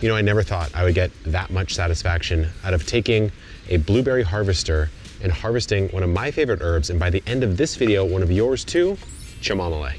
You know, I never thought I would get that much satisfaction out of taking a blueberry harvester and harvesting one of my favorite herbs, and by the end of this video, one of yours too, chamomile.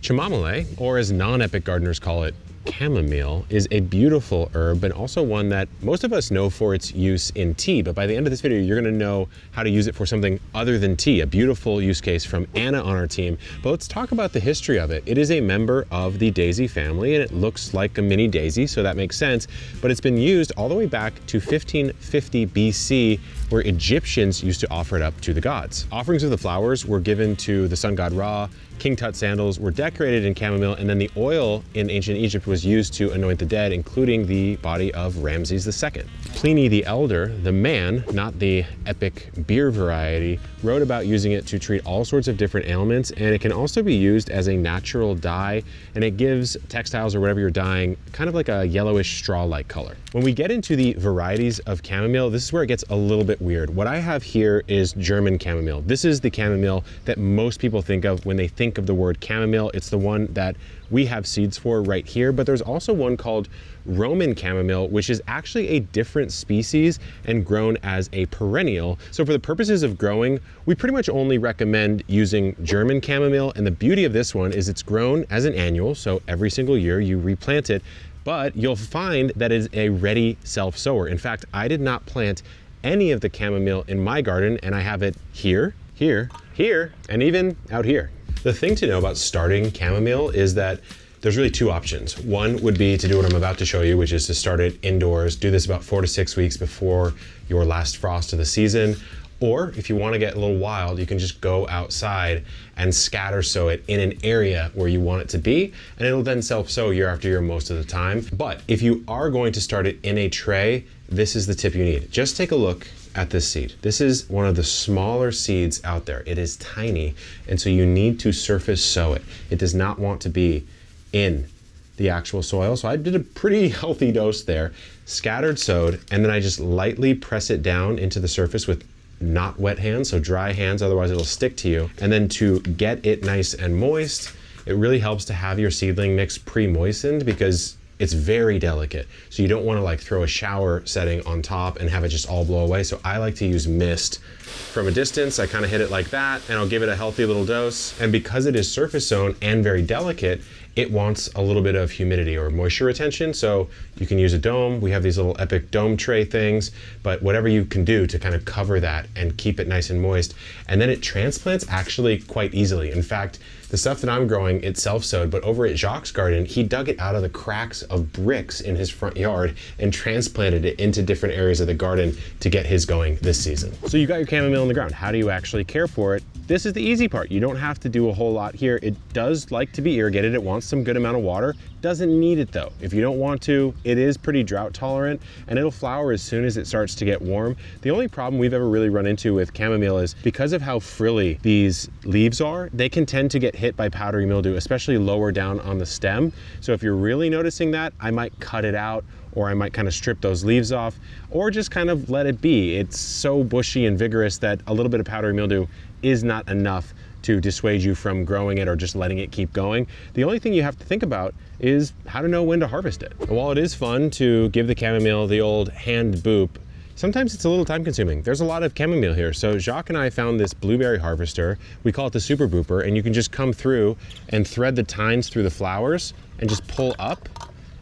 Chamomile, or as non-epic gardeners call it, chamomile, is a beautiful herb and also one that most of us know for its use in tea, but by the end of this video you're going to know how to use it for something other than tea. A beautiful use case from Anna on our team. But let's talk about the history of it. It is a member of the daisy family and it looks like a mini daisy, so that makes sense, but it's been used all the way back to 1550 BC, where Egyptians used to offer it up to the gods. Offerings of the flowers were given to the sun god Ra. King Tut sandals were decorated in chamomile, and then the oil in ancient Egypt was used to anoint the dead, including the body of Ramses II. Pliny the Elder, the man, not the epic beer variety, wrote about using it to treat all sorts of different ailments, and it can also be used as a natural dye, and it gives textiles or whatever you're dyeing kind of like a yellowish straw-like color. When we get into the varieties of chamomile, this is where it gets a little bit weird. What I have here is German chamomile. This is the chamomile that most people think of when they think of the word chamomile. It's the one that we have seeds for right here, but there's also one called Roman chamomile, which is actually a different species and grown as a perennial. So for the purposes of growing, we pretty much only recommend using German chamomile, and the beauty of this one is it's grown as an annual, so every single year you replant it, but you'll find that it is a ready self-sower. In fact, I did not plant any of the chamomile in my garden, and I have it here, here, here, and even out here. The thing to know about starting chamomile is that there's really two options. One would be to do what I'm about to show you, which is to start it indoors. Do this about 4 to 6 weeks before your last frost of the season. Or if you want to get a little wild, you can just go outside and scatter sow it in an area where you want it to be, and it'll then self-sow year after year most of the time. But if you are going to start it in a tray, this is the tip you need. Just take a look at this seed. This is one of the smaller seeds out there. It is tiny, and so you need to surface sow it. It does not want to be in the actual soil. So I did a pretty healthy dose there, scattered sowed, and then I just lightly press it down into the surface with not wet hands, so dry hands, otherwise it'll stick to you. And then to get it nice and moist, it really helps to have your seedling mix pre-moistened because it's very delicate. So you don't want to like throw a shower setting on top and have it just all blow away. So I like to use mist. From a distance, I kind of hit it like that, and I'll give it a healthy little dose. And because it is surface sown and very delicate, it wants a little bit of humidity or moisture retention. So you can use a dome. We have these little epic dome tray things, but whatever you can do to kind of cover that and keep it nice and moist. And then it transplants actually quite easily. In fact, the stuff that I'm growing, it's self-sowed, but over at Jacques' garden, he dug it out of the cracks of bricks in his front yard and transplanted it into different areas of the garden to get his going this season. So you got your chamomile in the ground. How do you actually care for it? This is the easy part. You don't have to do a whole lot here. It does like to be irrigated. It wants some good amount of water. Doesn't need it though. If you don't want to, it is pretty drought tolerant and it'll flower as soon as it starts to get warm. The only problem we've ever really run into with chamomile is because of how frilly these leaves are, they can tend to get hit by powdery mildew, especially lower down on the stem. So if you're really noticing that, I might cut it out, or I might kind of strip those leaves off, or just kind of let it be. It's so bushy and vigorous that a little bit of powdery mildew is not enough to dissuade you from growing it or just letting it keep going. The only thing you have to think about is how to know when to harvest it. And while it is fun to give the chamomile the old hand boop, sometimes it's a little time consuming. There's a lot of chamomile here. So Jacques and I found this blueberry harvester. We call it the super booper, and you can just come through and thread the tines through the flowers and just pull up,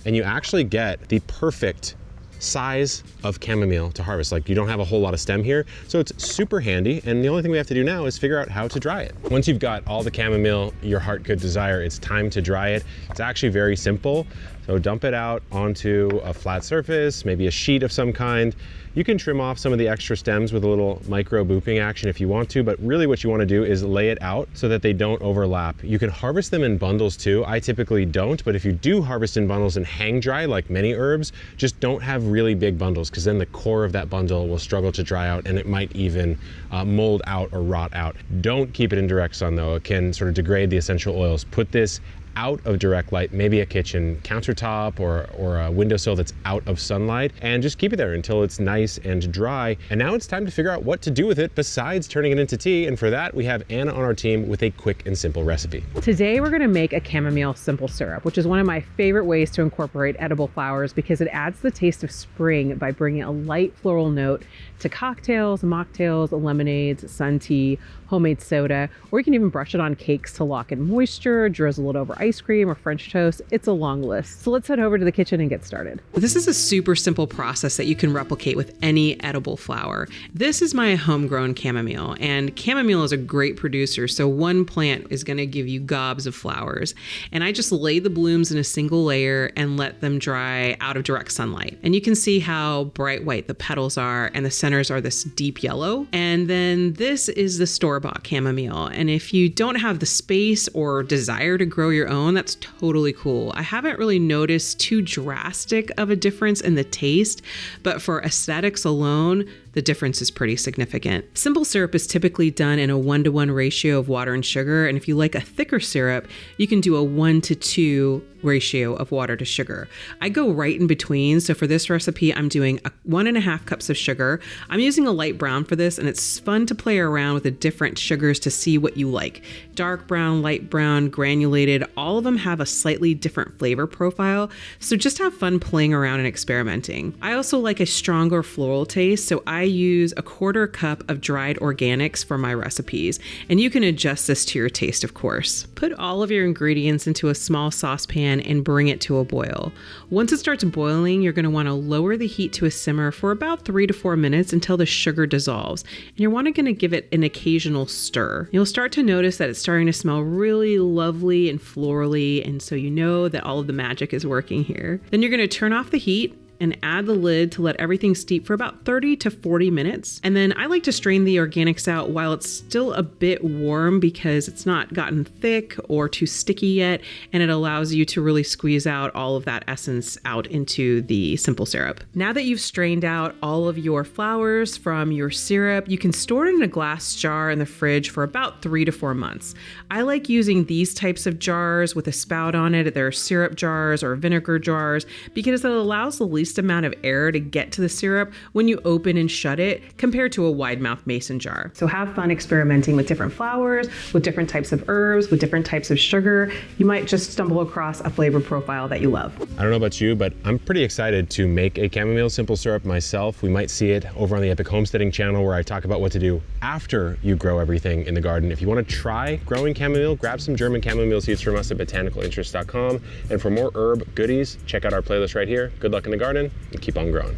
and you actually get the perfect size of chamomile to harvest. Like, you don't have a whole lot of stem here, so it's super handy, and the only thing we have to do now is figure out how to dry it. Once you've got all the chamomile your heart could desire, it's time to dry it. It's actually very simple. So dump it out onto a flat surface, maybe a sheet of some kind. You can trim off some of the extra stems with a little micro booping action if you want to, but really what you want to do is lay it out so that they don't overlap. You can harvest them in bundles too. I typically don't, but if you do harvest in bundles and hang dry like many herbs, just don't have really big bundles, because then the core of that bundle will struggle to dry out and it might even mold out or rot out. Don't keep it in direct sun though. It can sort of degrade the essential oils. Put this out of direct light, maybe a kitchen countertop or a windowsill that's out of sunlight, and just keep it there until it's nice and dry. And now it's time to figure out what to do with it besides turning it into tea. And for that, we have Anna on our team with a quick and simple recipe. Today, we're gonna make a chamomile simple syrup, which is one of my favorite ways to incorporate edible flowers because it adds the taste of spring by bringing a light floral note to cocktails, mocktails, lemonades, sun tea, homemade soda, or you can even brush it on cakes to lock in moisture, drizzle it over ice cream or French toast. It's a long list. So let's head over to the kitchen and get started. This is a super simple process that you can replicate with any edible flower. This is my homegrown chamomile, and chamomile is a great producer, so one plant is gonna give you gobs of flowers. And I just lay the blooms in a single layer and let them dry out of direct sunlight. And you can see how bright white the petals are, and the centers are this deep yellow. And then this is the store-bought chamomile. And if you don't have the space or desire to grow your own, that's totally cool. I haven't really noticed too drastic of a difference in the taste, but for aesthetics alone, the difference is pretty significant. Simple syrup is typically done in a 1-to-1 ratio of water and sugar, and if you like a thicker syrup, you can do a 1-to-2 ratio of water to sugar. I go right in between, so for this recipe, I'm doing 1.5 cups of sugar. I'm using a light brown for this, and it's fun to play around with the different sugars to see what you like. Dark brown, light brown, granulated, all of them have a slightly different flavor profile, so just have fun playing around and experimenting. I also like a stronger floral taste, so I use a 1/4 cup of dried organics for my recipes, and you can adjust this to your taste, of course. Put all of your ingredients into a small saucepan and bring it to a boil. Once it starts boiling, you're going to want to lower the heat to a simmer for about 3 to 4 minutes until the sugar dissolves, and you're going to give it an occasional stir. You'll start to notice that it's starting to smell really lovely and florally, and so you know that all of the magic is working here. Then you're going to turn off the heat and add the lid to let everything steep for about 30 to 40 minutes. And then I like to strain the organics out while it's still a bit warm because it's not gotten thick or too sticky yet, and it allows you to really squeeze out all of that essence out into the simple syrup. Now that you've strained out all of your flowers from your syrup, you can store it in a glass jar in the fridge for about 3 to 4 months. I like using these types of jars with a spout on it. They're syrup jars or vinegar jars because it allows the least amount of air to get to the syrup when you open and shut it compared to a wide mouth mason jar. So have fun experimenting with different flowers, with different types of herbs, with different types of sugar. You might just stumble across a flavor profile that you love. I don't know about you, but I'm pretty excited to make a chamomile simple syrup myself. We might see it over on the Epic Homesteading channel where I talk about what to do after you grow everything in the garden. If you want to try growing chamomile, grab some German chamomile seeds from us at botanicalinterest.com. And for more herb goodies, check out our playlist right here. Good luck in the garden and keep on growing.